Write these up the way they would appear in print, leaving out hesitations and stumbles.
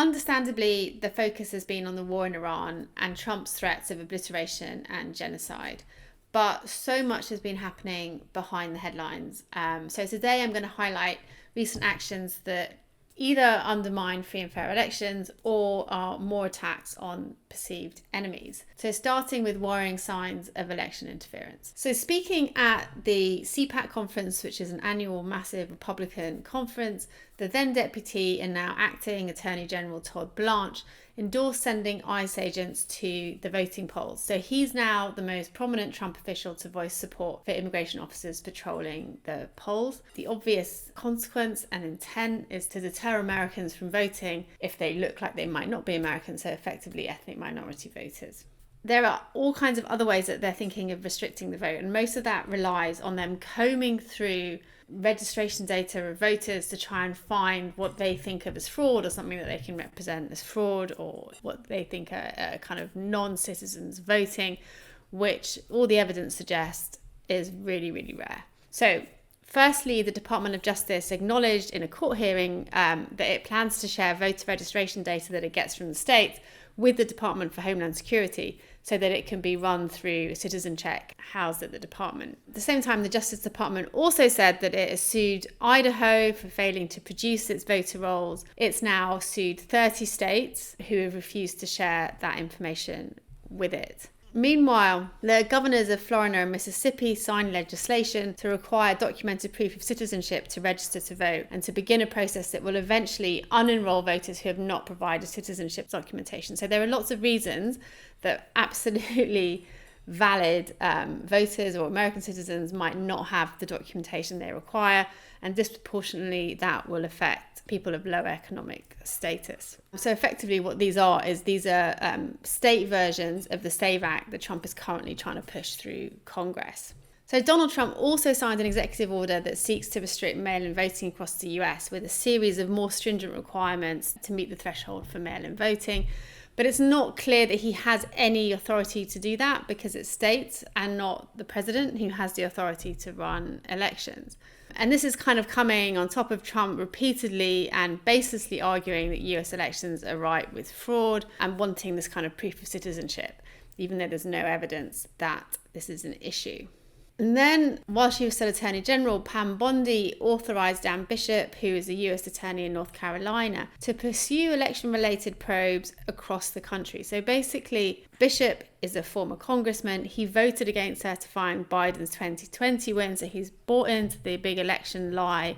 understandably, the focus has been on the war in Iran and Trump's threats of obliteration and genocide. But so much has been happening behind the headlines. So today I'm going to highlight recent actions that either undermine free and fair elections or are more attacks on perceived enemies. So starting with worrying signs of election interference. So speaking at the CPAC conference, which is an annual massive Republican conference, the then deputy and now acting Attorney General Todd Blanche endorsed sending ICE agents to the voting polls. So he's now the most prominent Trump official to voice support for immigration officers patrolling the polls. The obvious consequence and intent is to deter Americans from voting if they look like they might not be American, so effectively ethnic minority voters. There are all kinds of other ways that they're thinking of restricting the vote, and most of that relies on them combing through registration data of voters to try and find what they think of as fraud or something that they can represent as fraud, or what they think are kind of non-citizens voting, which all the evidence suggests is really, really rare. So firstly, the Department of Justice acknowledged in a court hearing that it plans to share voter registration data that it gets from the states with the Department for Homeland Security so that it can be run through a citizen check housed at the department. At the same time, the Justice Department also said that it has sued Idaho for failing to produce its voter rolls. It's now sued 30 states who have refused to share that information with it. Meanwhile, the governors of Florida and Mississippi signed legislation to require documented proof of citizenship to register to vote and to begin a process that will eventually unenroll voters who have not provided citizenship documentation. So there are lots of reasons that absolutely valid voters or American citizens might not have the documentation they require, and disproportionately that will affect people of low economic status. So effectively what these are state versions of the SAVE Act that Trump is currently trying to push through Congress. So Donald Trump also signed an executive order that seeks to restrict mail-in voting across the US with a series of more stringent requirements to meet the threshold for mail-in voting. But it's not clear that he has any authority to do that because it's states and not the president who has the authority to run elections. And this is kind of coming on top of Trump repeatedly and baselessly arguing that US elections are rife with fraud and wanting this kind of proof of citizenship, even though there's no evidence that this is an issue. And then, while she was still Attorney General, Pam Bondi authorised Dan Bishop, who is a US attorney in North Carolina, to pursue election-related probes across the country. So basically, Bishop is a former congressman. He voted against certifying Biden's 2020 win, so he's bought into the big election lie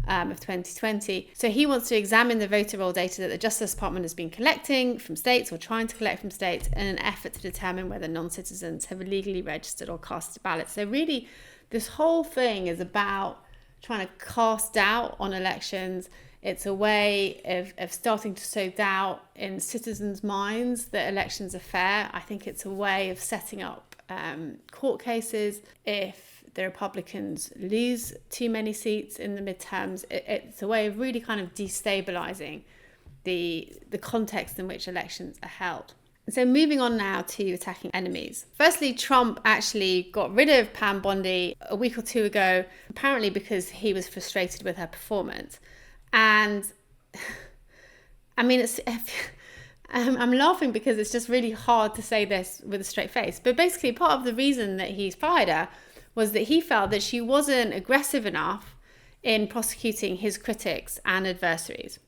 of 2020. So he wants to examine the voter roll data that the Justice Department has been collecting from states or trying to collect from states in an effort to determine whether non-citizens have illegally registered or cast ballots. So really, this whole thing is about trying to cast doubt on elections. It's a way of starting to sow doubt in citizens' minds that elections are fair. I think it's a way of setting up court cases if the Republicans lose too many seats in the midterms. It's a way of really kind of destabilizing the context in which elections are held. So moving on now to attacking enemies. Firstly, Trump actually got rid of Pam Bondi a week or two ago, apparently because he was frustrated with her performance. And I mean, I'm laughing because it's just really hard to say this with a straight face. But basically, part of the reason that he's fired her was that he felt that she wasn't aggressive enough in prosecuting his critics and adversaries,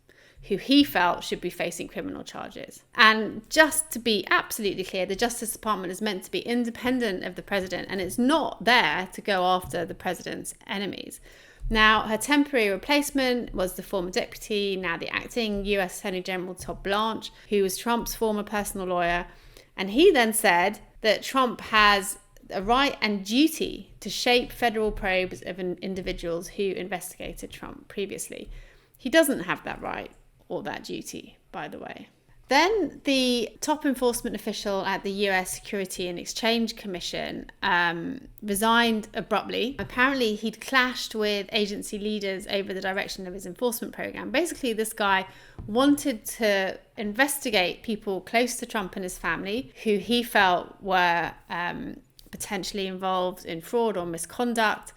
who he felt should be facing criminal charges. And just to be absolutely clear, the Justice Department is meant to be independent of the president, and it's not there to go after the president's enemies. Now, her temporary replacement was the former deputy, now the acting US Attorney General Todd Blanche, who was Trump's former personal lawyer. And he then said that Trump has a right and duty to shape federal probes of individuals who investigated Trump previously. He doesn't have that right or that duty, by the way. Then the top enforcement official at the US Security and Exchange Commission resigned abruptly. Apparently, he'd clashed with agency leaders over the direction of his enforcement program. Basically, this guy wanted to investigate people close to Trump and his family who he felt were potentially involved in fraud or misconduct,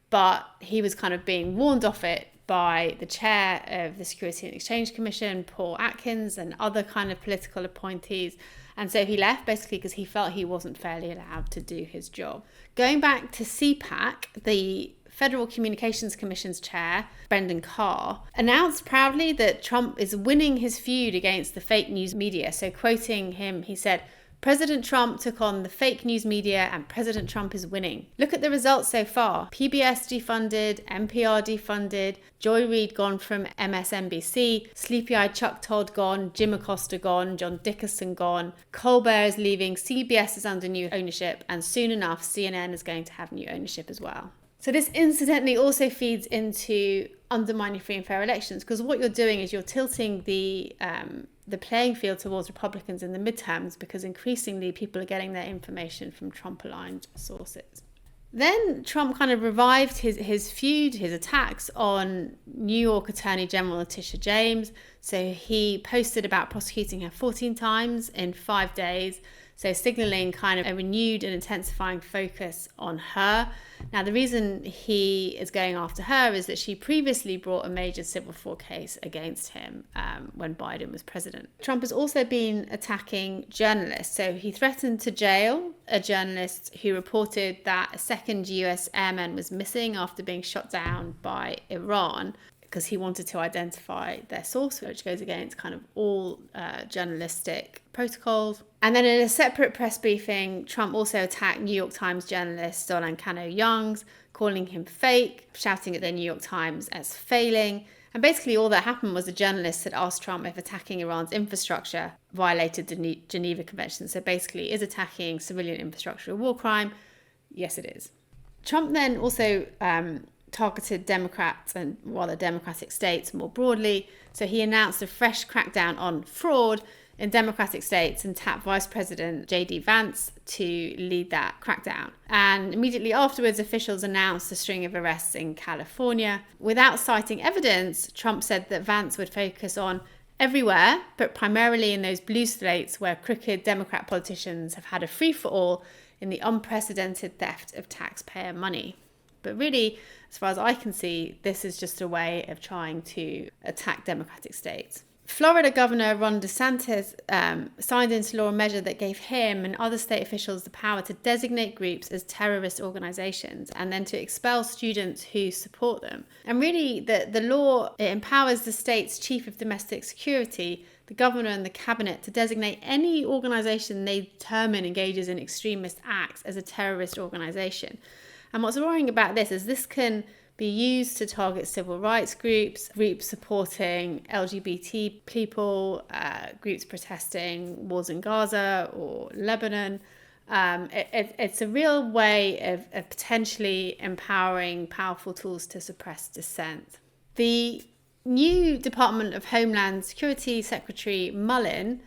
but he was kind of being warned off it by the chair of the Security and Exchange Commission, Paul Atkins, and other kind of political appointees. And so he left basically because he felt he wasn't fairly allowed to do his job. Going back to CPAC, the Federal Communications Commission's chair, Brendan Carr, announced proudly that Trump is winning his feud against the fake news media. So quoting him, he said, "President Trump took on the fake news media and President Trump is winning. Look at the results so far. PBS defunded, NPR defunded, Joy Reid gone from MSNBC, Sleepy-Eyed Chuck Todd gone, Jim Acosta gone, John Dickerson gone, Colbert is leaving, CBS is under new ownership, and soon enough CNN is going to have new ownership as well." So this incidentally also feeds into undermining free and fair elections, because what you're doing is you're tilting the playing field towards Republicans in the midterms, because increasingly people are getting their information from Trump-aligned sources. Then Trump kind of revived his feud, his attacks on New York Attorney General Letitia James. So he posted about prosecuting her 14 times in 5 days. So signaling kind of a renewed and intensifying focus on her. Now, the reason he is going after her is that she previously brought a major civil fraud case against him when Biden was president. Trump has also been attacking journalists. So he threatened to jail a journalist who reported that a second US airman was missing after being shot down by Iran, because he wanted to identify their source, which goes against kind of all journalistic protocols. And then in a separate press briefing, Trump also attacked New York Times journalist Dolan Cano-Youngs, calling him fake, shouting at the New York Times as failing. And basically all that happened was the journalist had asked Trump if attacking Iran's infrastructure violated the Geneva Convention. So basically, is attacking civilian infrastructure a war crime? Yes, it is. Trump then also targeted Democrats and rather Democratic states more broadly. So he announced a fresh crackdown on fraud in Democratic states and tapped Vice President J.D. Vance to lead that crackdown. And immediately afterwards, officials announced a string of arrests in California. Without citing evidence, Trump said that Vance would focus on everywhere, but primarily in those blue states where crooked Democrat politicians have had a free-for-all in the unprecedented theft of taxpayer money. But really, as far as I can see, this is just a way of trying to attack Democratic states. Florida Governor Ron DeSantis signed into law a measure that gave him and other state officials the power to designate groups as terrorist organizations and then to expel students who support them. And really, the law, it empowers the state's chief of domestic security, the governor and the cabinet, to designate any organization they determine engages in extremist acts as a terrorist organization. And what's worrying about this is this can be used to target civil rights groups, groups supporting LGBT people, groups protesting wars in Gaza or Lebanon. It's a real way of potentially empowering powerful tools to suppress dissent. The new Department of Homeland Security Secretary Mullen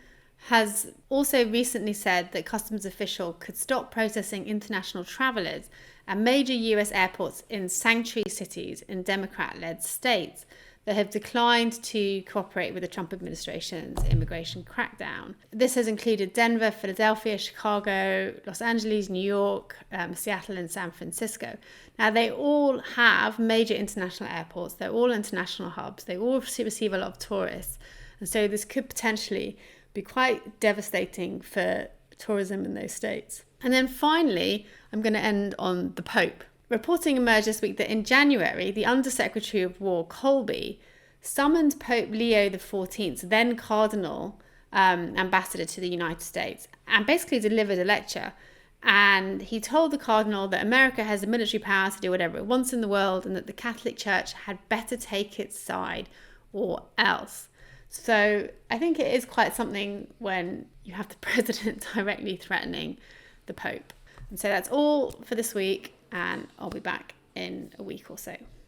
has also recently said that customs officials could stop processing international travelers at major US airports in sanctuary cities in Democrat-led states that have declined to cooperate with the Trump administration's immigration crackdown. This has included Denver, Philadelphia, Chicago, Los Angeles, New York, Seattle, and San Francisco. Now, they all have major international airports. They're all international hubs. They all receive a lot of tourists. And so this could potentially be quite devastating for tourism in those states. And then finally, I'm going to end on the Pope. Reporting emerged this week that in January, the Undersecretary of War, Colby, summoned Pope Leo XIV, then Cardinal Ambassador to the United States, and basically delivered a lecture. And he told the Cardinal that America has the military power to do whatever it wants in the world and that the Catholic Church had better take its side or else. So I think it is quite something when you have the president directly threatening the Pope. And so that's all for this week, and I'll be back in a week or so.